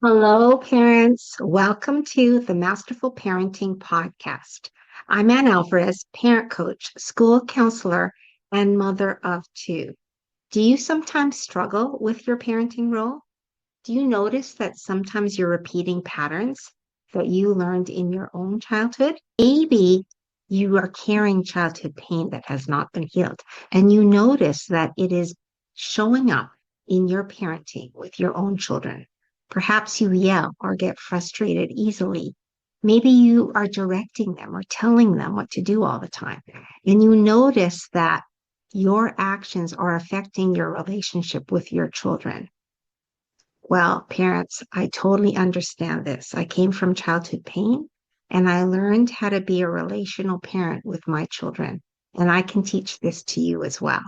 Hello, parents. Welcome to the Masterful Parenting Podcast. I'm Ann Alvarez, parent coach, school counselor, and mother of two. Do you sometimes struggle with your parenting role? Do you notice that sometimes you're repeating patterns that you learned in your own childhood? Maybe you are carrying childhood pain that has not been healed, and you notice that it is showing up in your parenting with your own children. Perhaps you yell or get frustrated easily. Maybe you are directing them or telling them what to do all the time, and you notice that your actions are affecting your relationship with your children. Well, parents, I totally understand this. I came from childhood pain and I learned how to be a relational parent with my children. And I can teach this to you as well.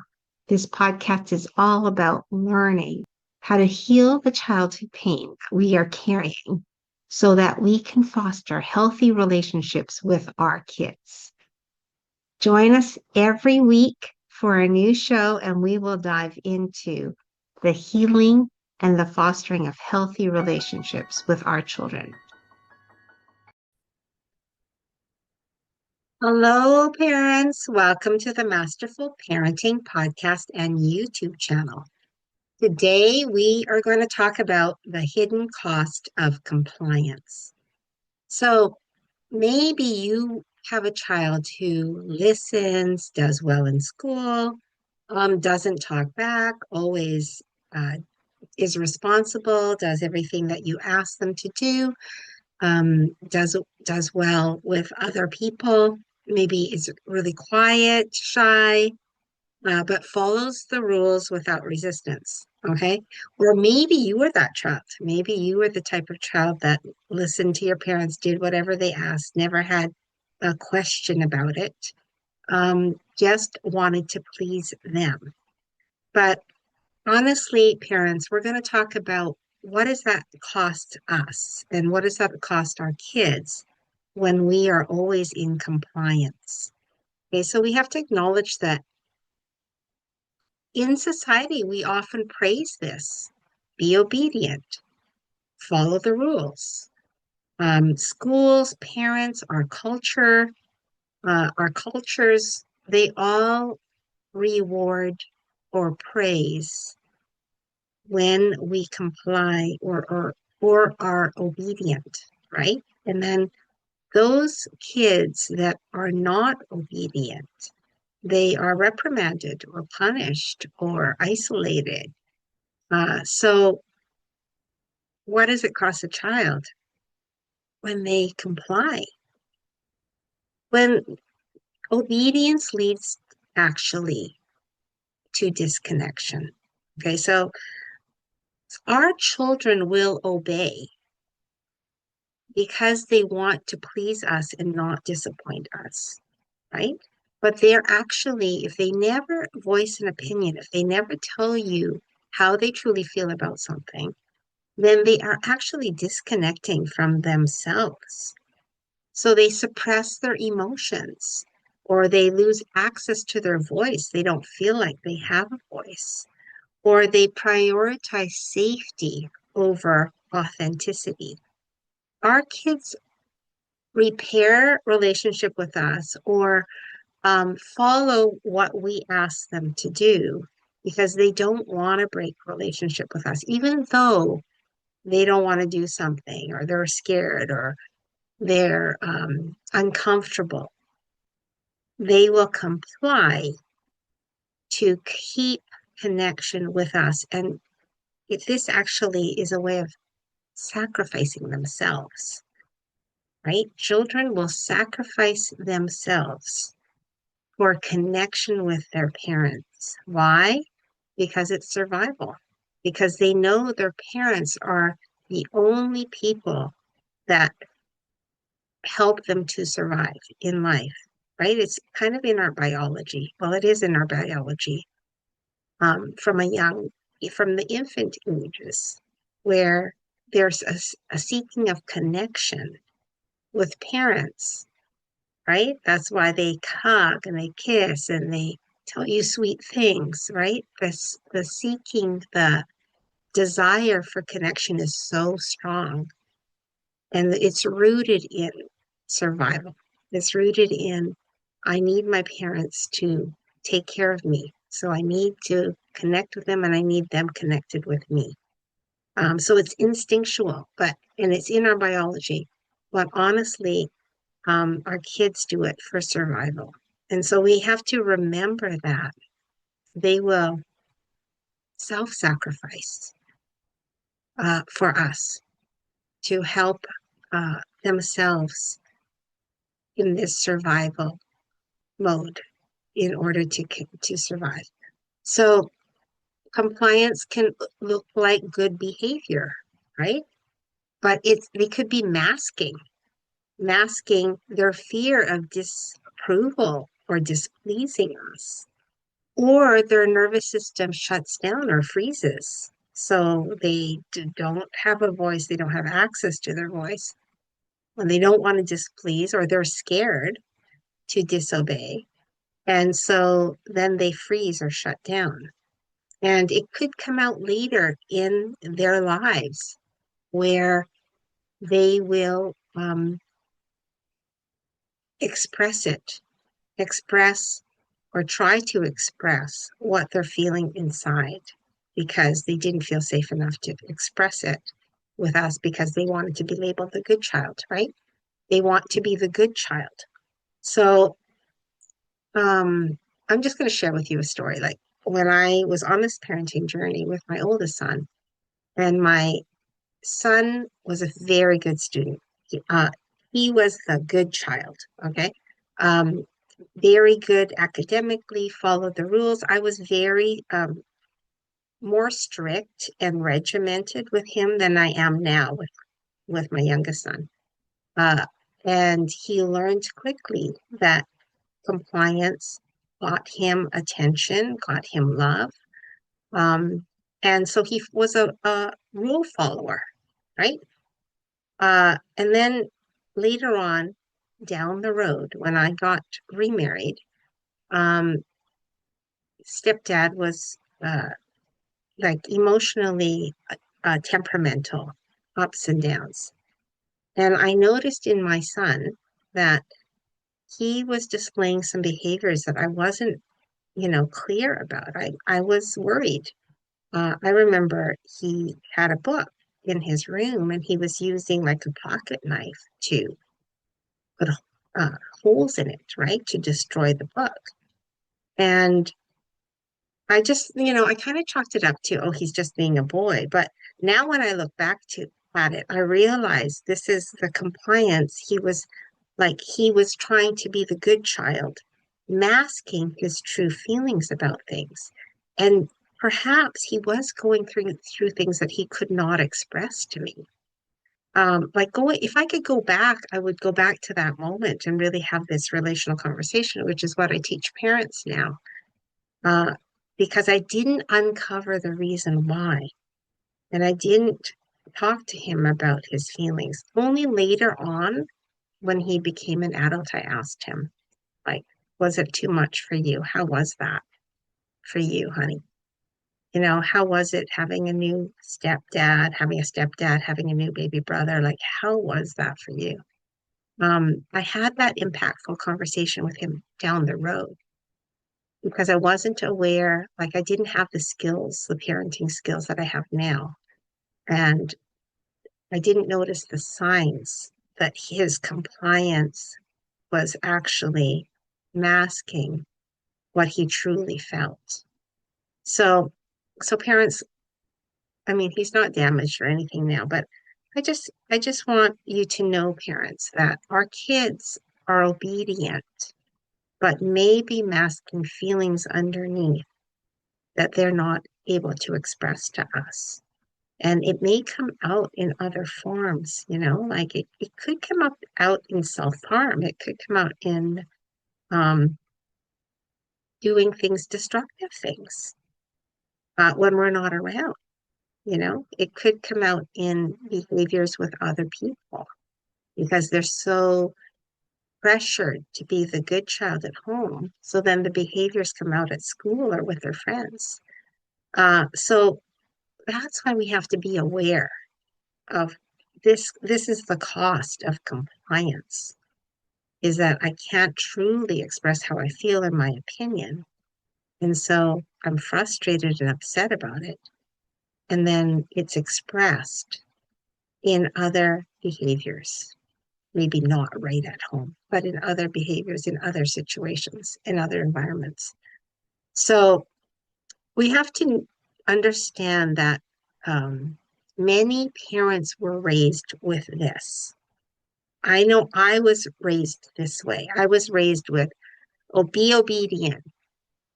This podcast is all about learning how to heal the childhood pain that we are carrying so that we can foster healthy relationships with our kids. Join us every week for a new show, and we will dive into the healing and the fostering of healthy relationships with our children. Hello, parents. Welcome to the Masterful Parenting Podcast and YouTube channel. Today, we are going to talk about the hidden cost of compliance. So, maybe you have a child who listens, does well in school, doesn't talk back, always is responsible, does everything that you ask them to do, does well with other people, maybe is really quiet, shy, but follows the rules without resistance. Okay. Or maybe you were that child. Maybe you were the type of child that listened to your parents, did whatever they asked, never had a question about it, just wanted to please them. But honestly, parents, we're going to talk about what does that cost us and what does that cost our kids when we are always in compliance. Okay, so we have to acknowledge that in society, we often praise this. Be obedient, follow the rules. Schools, parents, our cultures, they all reward or praise when we comply or are obedient, right? And then those kids that are not obedient, they are reprimanded or punished or isolated. So what does it cost a child when they comply? When obedience leads actually to disconnection. Okay, so our children will obey because they want to please us and not disappoint us, right? But they're actually, if they never voice an opinion, if they never tell you how they truly feel about something, then they are actually disconnecting from themselves. So they suppress their emotions or they lose access to their voice. They don't feel like they have a voice, or they prioritize safety over authenticity. Our kids repair relationship with us or follow what we ask them to do because they don't want to break relationship with us, even though they don't want to do something or they're scared or they're uncomfortable. They will comply to keep connection with us. And if this actually is a way of sacrificing themselves, right? Children will sacrifice themselves for connection with their parents. Why? Because it's survival. Because they know their parents are the only people that help them to survive in life, right? It's kind of in our biology. Well, it is in our biology from from the infant ages, where there's a seeking of connection with parents, right? That's why they hug and they kiss and they tell you sweet things, right? The seeking the desire for connection is so strong, and it's rooted in survival. It's rooted in, I need my parents to take care of me. So I need to connect with them and I need them connected with me. So it's instinctual, and it's in our biology. But honestly, our kids do it for survival. And so we have to remember that they will self-sacrifice for us to help themselves in this survival mode in order to survive. So compliance can look like good behavior, right? But they could be masking their fear of disapproval or displeasing us, or their nervous system shuts down or freezes. So they don't have a voice, they don't have access to their voice, and they don't want to displease, or they're scared to disobey. And so then they freeze or shut down. And it could come out later in their lives where they will express it, express or try to express what they're feeling inside because they didn't feel safe enough to express it with us because they wanted to be labeled the good child, right? They want to be the good child. So I'm just going to share with you a story. Like when I was on this parenting journey with my oldest son, and my son was a very good student. He was the good child, okay? Um, very good academically, followed the rules. I was very more strict and regimented with him than I am now with my youngest son. Uh, and he learned quickly that compliance got him attention, got him love. Um, and so he was a rule follower, right? And then later on, down the road, when I got remarried, um, stepdad was like emotionally temperamental, ups and downs. And I noticed in my son that he was displaying some behaviors that I wasn't, clear about. I was worried. I remember he had a book in his room and he was using like a pocket knife to put uh, holes in it, right, to destroy the book. And I just, I kind of chalked it up to, oh, he's just being a boy. But now when I look back at it, I realize this is the compliance. He was trying to be the good child, masking his true feelings about things. And perhaps he was going through things that he could not express to me. If I could go back, I would go back to that moment and really have this relational conversation, which is what I teach parents now. Uh, because I didn't uncover the reason why, and I didn't talk to him about his feelings. Only later on, when he became an adult, I asked him, like, was it too much for you? How was that for you, honey? How was it having a new stepdad, having a new baby brother? Like, how was that for you? I had that impactful conversation with him down the road because I wasn't aware, like, I didn't have the skills, the parenting skills that I have now. And I didn't notice the signs that his compliance was actually masking what he truly felt. So, so parents, I mean, he's not damaged or anything now, but I just want you to know, parents, that our kids are obedient, but may be masking feelings underneath that they're not able to express to us. And it may come out in other forms, like it could come out in self-harm. It could come out in um, doing things, destructive things, when we're not around. It could come out in behaviors with other people because they're so pressured to be the good child at home. So then the behaviors come out at school or with their friends. So that's why we have to be aware of this. This is the cost of compliance, is that I can't truly express how I feel in my opinion. And so I'm frustrated and upset about it. And then it's expressed in other behaviors, maybe not right at home, but in other behaviors, in other situations, in other environments. So we have to understand that many parents were raised with this. I know I was raised this way. I was raised with, oh, be obedient,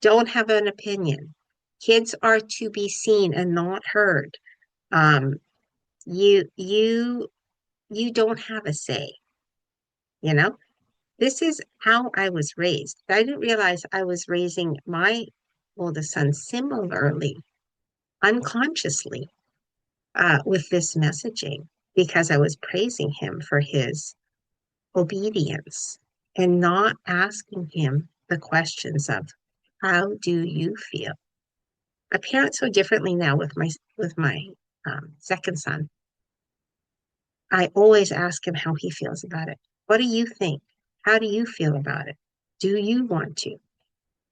don't have an opinion. Kids are to be seen and not heard. Um, you you you don't have a say, you know? This is how I was raised. I didn't realize I was raising my oldest son similarly, unconsciously, with this messaging because I was praising him for his obedience and not asking him the questions of how do you feel? I parent so differently now with my second son. I always ask him how he feels about it. What do you think? How do you feel about it? Do you want to?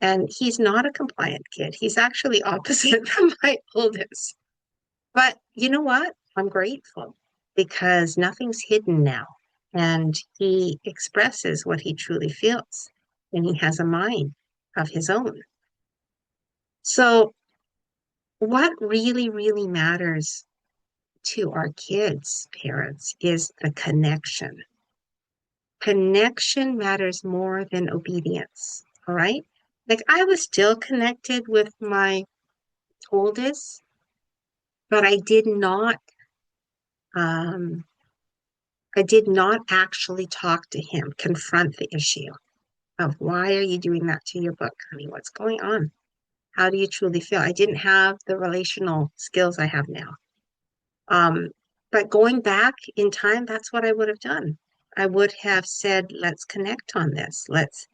And he's not a compliant kid. He's actually opposite from my oldest. But you know what? I'm grateful because nothing's hidden now. And he expresses what he truly feels. And he has a mind of his own. So, what really, really matters to our kids, parents, is the connection. Connection matters more than obedience. All right. Like I was still connected with my oldest, but um, I did not actually talk to him, confront the issue of why are you doing that to your book, honey? What's going on? How do you truly feel? I didn't have the relational skills I have now. Um, but going back in time, that's what I would have done. I would have said, let's connect on this. Let's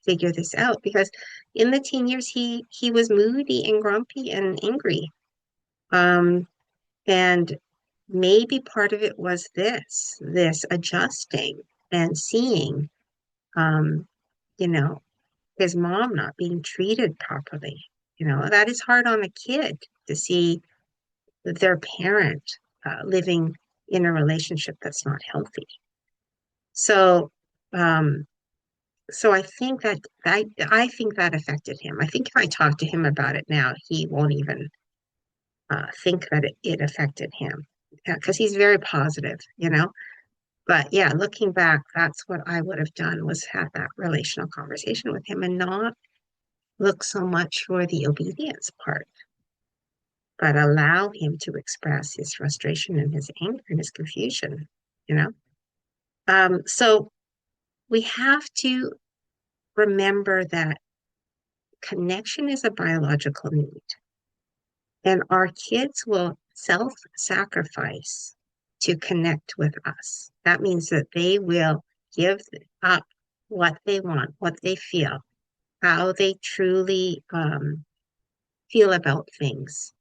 figure this out. Because in the teen years, he was moody and grumpy and angry. Um, and maybe part of it was this adjusting and seeing, um, you know, his mom not being treated properly. You know, that is hard on a kid to see their parent living in a relationship that's not healthy. So, um, so I think that I think that affected him. I think if I talk to him about it now, he won't even think that it affected him because he's very positive, you know. But yeah, looking back, that's what I would have done was have that relational conversation with him and not look so much for the obedience part, but allow him to express his frustration and his anger and his confusion, you know. So we have to remember that connection is a biological need, and our kids will self-sacrifice to connect with us. That means that they will give up what they want, what they feel, how they truly feel about things.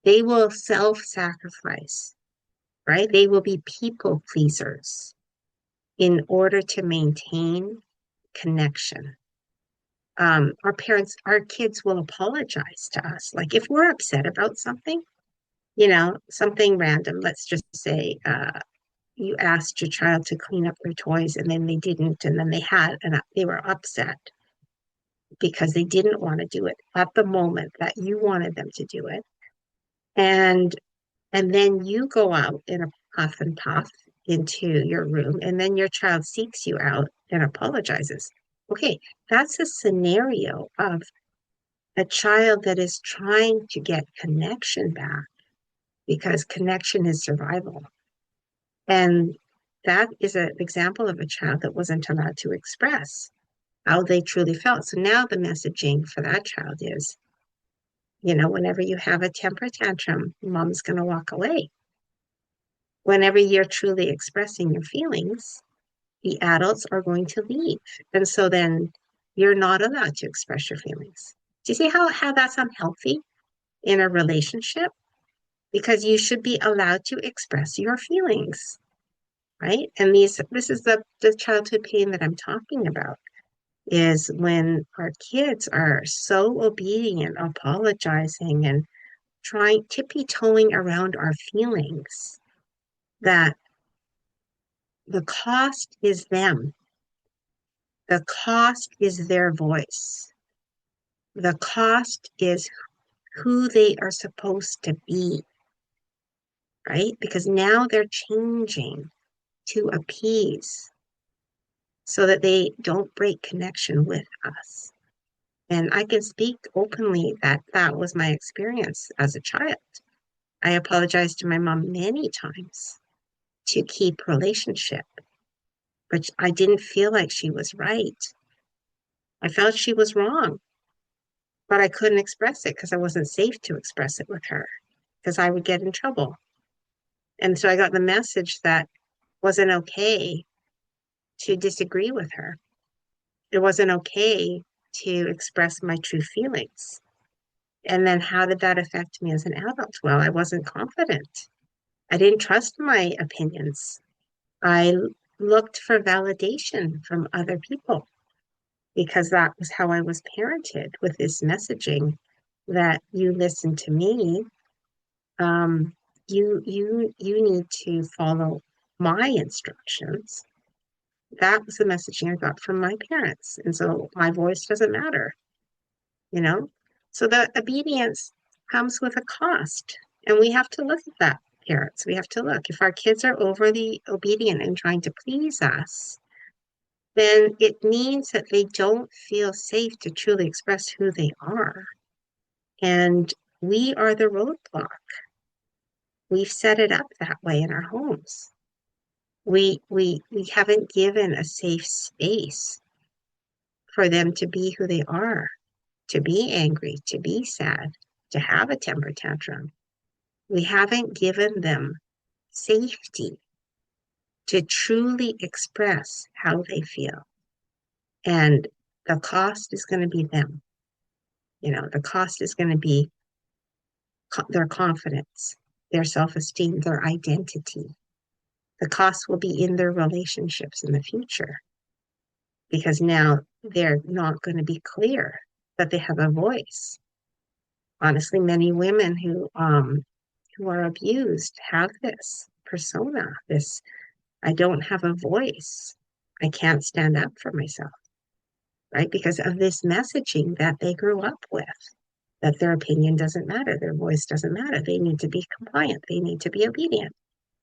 They will self-sacrifice, right? They will be people pleasers in order to maintain connection. Our kids will apologize to us. Like if we're upset about something, you know, something random, let's just say you asked your child to clean up their toys and then they didn't, and then they were upset because they didn't want to do it at the moment that you wanted them to do it. And and then you go out in a puff and puff into your room, and then your child seeks you out and apologizes. Okay, that's a scenario of a child that is trying to get connection back because connection is survival. And that is an example of a child that wasn't allowed to express how they truly felt. So now the messaging for that child is, you know, whenever you have a temper tantrum, mom's going to walk away. Whenever you're truly expressing your feelings, the adults are going to leave. And so then you're not allowed to express your feelings. Do you see how that's unhealthy in a relationship? because you should be allowed to express your feelings, right? And this is the childhood pain that I'm talking about, is when our kids are so obedient, apologizing and trying tippy-toeing around our feelings that the cost is them. The cost is their voice. The cost is who they are supposed to be, right? Because now they're changing to appease so that they don't break connection with us. And I can speak openly that that was my experience as a child. I apologized to my mom many times to keep relationship, but I didn't feel like she was right. I felt she was wrong, but I couldn't express it because I wasn't safe to express it with her because I would get in trouble. And so I got the message that wasn't okay to disagree with her. It wasn't okay to express my true feelings. And then how did that affect me as an adult? Well, I wasn't confident. I didn't trust my opinions. I looked for validation from other people because that was how I was parented, with this messaging that you listen to me, you need to follow my instructions. That was the messaging I got from my parents. And so my voice doesn't matter, you know? So the obedience comes with a cost. And we have to look at that, parents. We have to look. If our kids are overly obedient and trying to please us, then it means that they don't feel safe to truly express who they are. And we are the roadblock. We've set it up that way in our homes. We haven't given a safe space for them to be who they are, to be angry, to be sad, to have a temper tantrum. We haven't given them safety to truly express how they feel. And the cost is going to be them. The cost is going to be their confidence, their self-esteem, their identity. The cost will be in their relationships in the future because now they're not going to be clear that they have a voice. Honestly, many women who are abused have this persona, this I don't have a voice. I can't stand up for myself, right? Because of this messaging that they grew up with, that their opinion doesn't matter, their voice doesn't matter. They need to be compliant, they need to be obedient.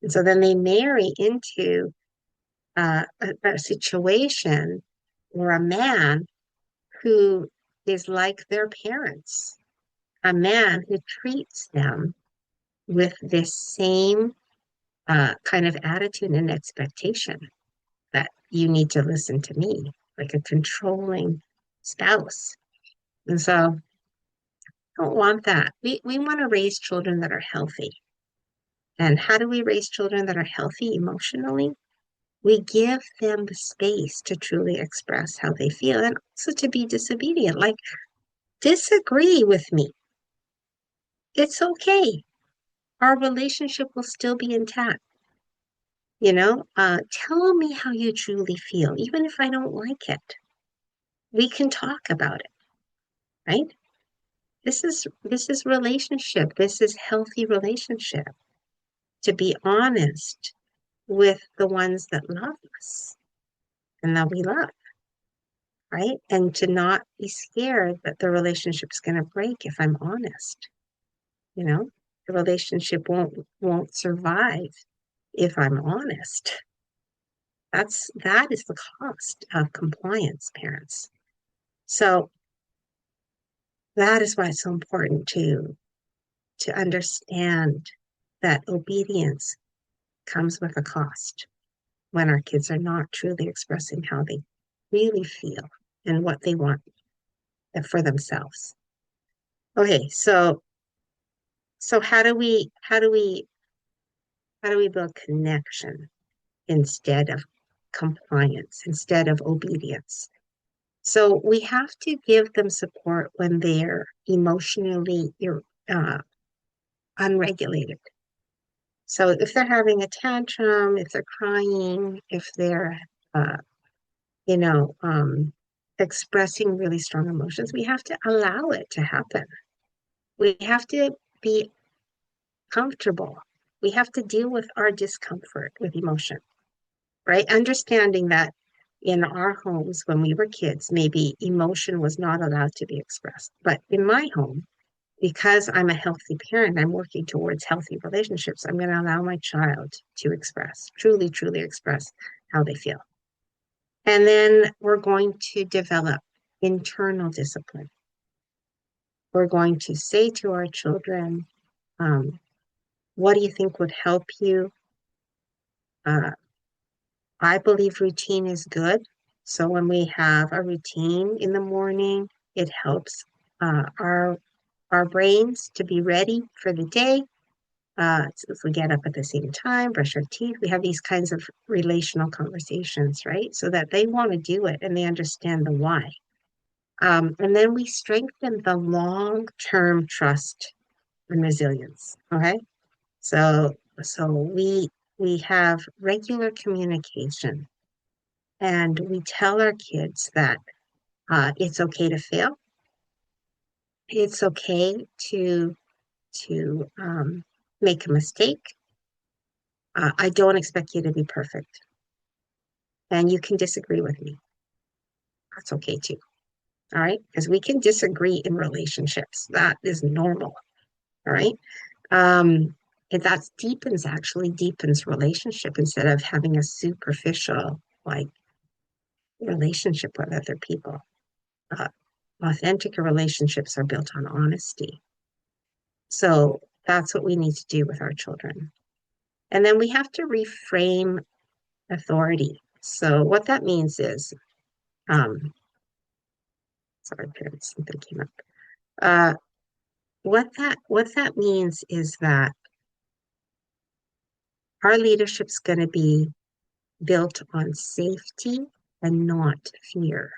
And so then they marry into a situation or a man who is like their parents, a man who treats them with this same kind of attitude and expectation that you need to listen to me, like a controlling spouse. And so I don't want that. We want to raise children that are healthy. And how do we raise children that are healthy emotionally? We give them the space to truly express how they feel and also to be disobedient. Like, disagree with me. It's okay. Our relationship will still be intact. Tell me how you truly feel, even if I don't like it. We can talk about it, right? This is relationship. This is healthy relationship. To be honest with the ones that love us and that we love, right? And to not be scared that the relationship's going to break if I'm honest. The relationship won't survive if I'm honest. That is the cost of compliance, parents. So that is why it's so important to understand that obedience comes with a cost when our kids are not truly expressing how they really feel and what they want for themselves. Okay, so how do we build connection instead of compliance, instead of obedience? So we have to give them support when they're emotionally unregulated. So if they're having a tantrum, if they're crying, if they're, uh, you know, expressing really strong emotions, we have to allow it to happen. We have to be comfortable. We have to deal with our discomfort with emotion, right? Understanding that in our homes when we were kids, maybe emotion was not allowed to be expressed. But in my home, because I'm a healthy parent, I'm working towards healthy relationships, I'm going to allow my child to express, truly, truly express how they feel. And then we're going to develop internal discipline. We're going to say to our children, um, what do you think would help you? Uh, I believe routine is good. So when we have a routine in the morning, it helps our brains to be ready for the day. So if we get up at the same time, brush our teeth, we have these kinds of relational conversations, right? So that they want to do it and they understand the why. And then we strengthen the long-term trust and resilience. Okay. So so we have regular communication and we tell our kids that it's okay to fail. It's okay to make a mistake. I don't expect you to be perfect, and you can disagree with me. That's okay too. All right, because we can disagree in relationships. That is normal. All right. Um, and that deepens relationship instead of having a superficial like relationship with other people. Uh, Authentic relationships are built on honesty. So that's what we need to do with our children. And then we have to reframe authority. So what that means is, um, sorry, parents, something came up. Uh, what that means is that our leadership's going to be built on safety and not fear.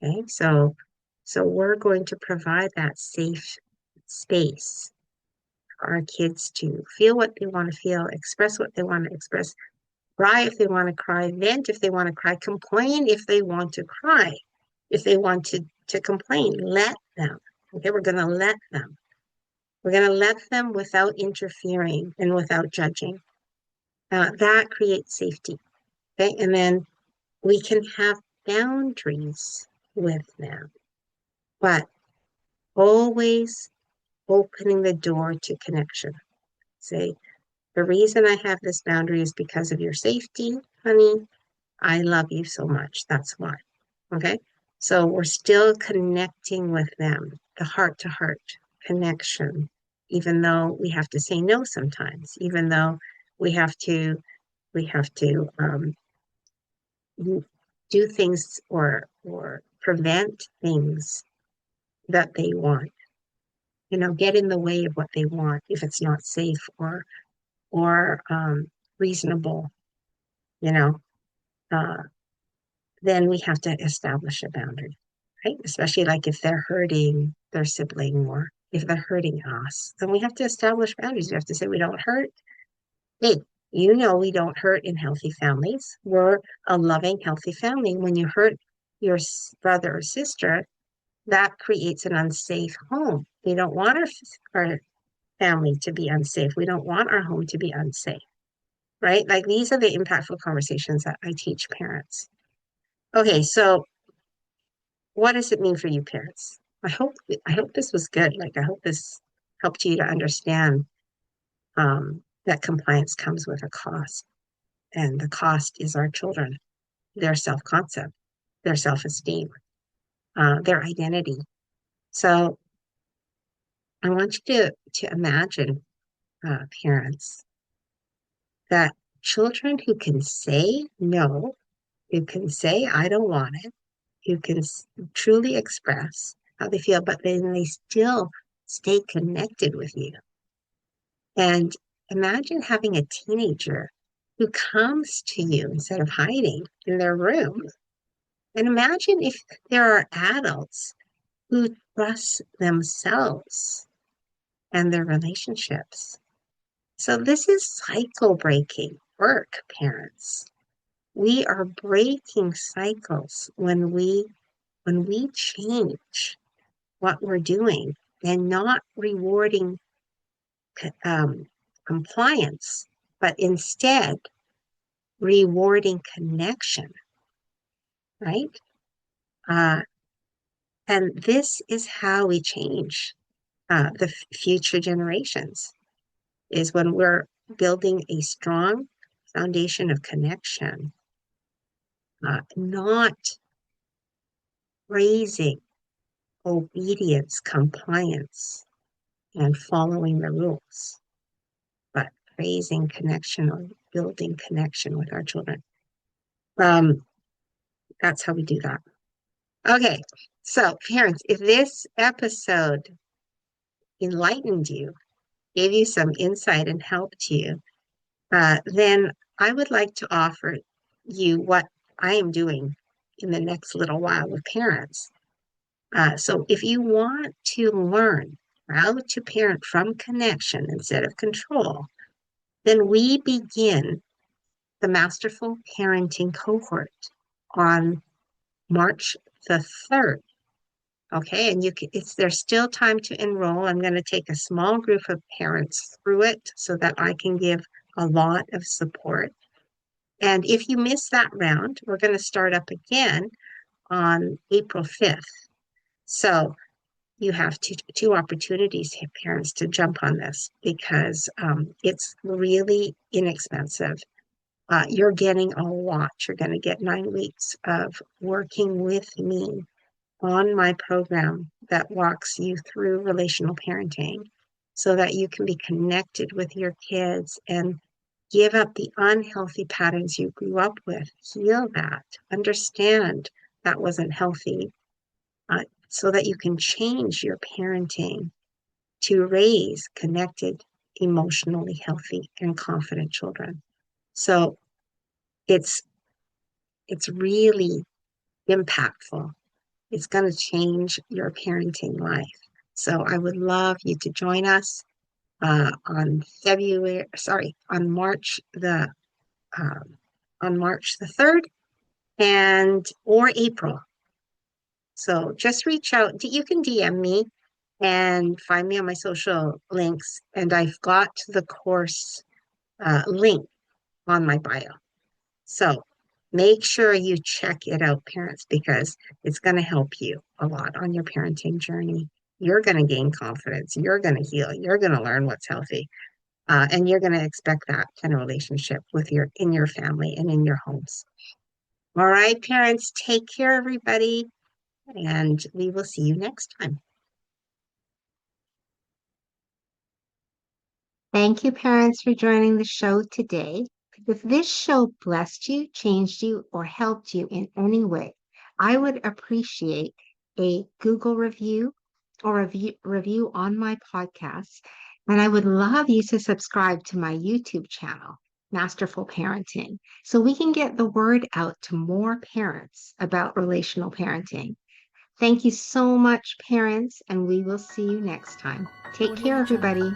Okay, so we're going to provide that safe space for our kids to feel what they want to feel, express what they want to express, cry if they want to cry, vent if they want to cry, complain if they want to cry, if they want to complain, let them. Okay, we're going to let them. We're going to let them without interfering and without judging. That creates safety. Okay, and then we can have boundaries with them, but always opening the door to connection. Say, the reason I have this boundary is because of your safety, honey. I love you so much. That's why. Okay. So we're still connecting with them, the heart to heart connection, even though we have to say no sometimes, even though we have to, we have to do things or prevent things that they want, get in the way of what they want if it's not safe or reasonable, you know, uh, then we have to establish a boundary, right? Especially like if they're hurting their sibling or if they're hurting us, then we have to establish boundaries. We have to say we don't hurt. Hey, we don't hurt in healthy families. We're a loving, healthy family. When you hurt your brother or sister, that creates an unsafe home. We don't want our family to be unsafe. We don't want our home to be unsafe, right? Like these are the impactful conversations that I teach parents. Okay, so what does it mean for you parents? I hope this was good. Like I hope this helped you to understand that compliance comes with a cost, and the cost is our children, their self-concept, their self-esteem, their identity. So I want you to imagine, parents, that children who can say no, who can say I don't want it, who can truly express how they feel, but then they still stay connected with you. And imagine having a teenager who comes to you instead of hiding in their room. And imagine if there are adults who trust themselves and their relationships. So this is cycle breaking work, parents. We are breaking cycles when we change what we're doing and not rewarding um, compliance, but instead rewarding connection, right? Uh, and this is how we change the future generations, is when we're building a strong foundation of connection, not raising obedience, compliance, and following the rules, but raising connection or building connection with our children. Um, that's how we do that. Okay, so parents, if this episode enlightened you, gave you some insight and helped you, then I would like to offer you what I am doing in the next little while with parents. So if you want to learn how to parent from connection instead of control, then we begin the Masterful Parenting cohort on March the 3rd. Okay, and there's still time to enroll. I'm going to take a small group of parents through it so that I can give a lot of support. And if you miss that round, we're going to start up again on April 5th. So you have two opportunities, parents, to jump on this because it's really inexpensive. You're getting a lot. You're going to get 9 weeks of working with me on my program that walks you through relational parenting so that you can be connected with your kids and give up the unhealthy patterns you grew up with, heal that, understand that wasn't healthy, so that you can change your parenting to raise connected, emotionally healthy, and confident children. So it's really impactful. It's going to change your parenting life. So I would love you to join us on um, March the 3rd and or April. So just reach out. You can DM me and find me on my social links, and I've got the course link on my bio. So make sure you check it out, parents, because it's going to help you a lot on your parenting journey. You're going to gain confidence. You're going to heal. You're going to learn what's healthy. And you're going to expect that kind of relationship in your family and in your homes. All right, parents, take care, everybody, and we will see you next time. Thank you, parents, for joining the show today. If this show blessed you, changed you, or helped you in any way, I would appreciate a Google review or a review on my podcast. And I would love you to subscribe to my YouTube channel, Masterful Parenting, so we can get the word out to more parents about relational parenting. Thank you so much, parents, and we will see you next time. Take care, everybody.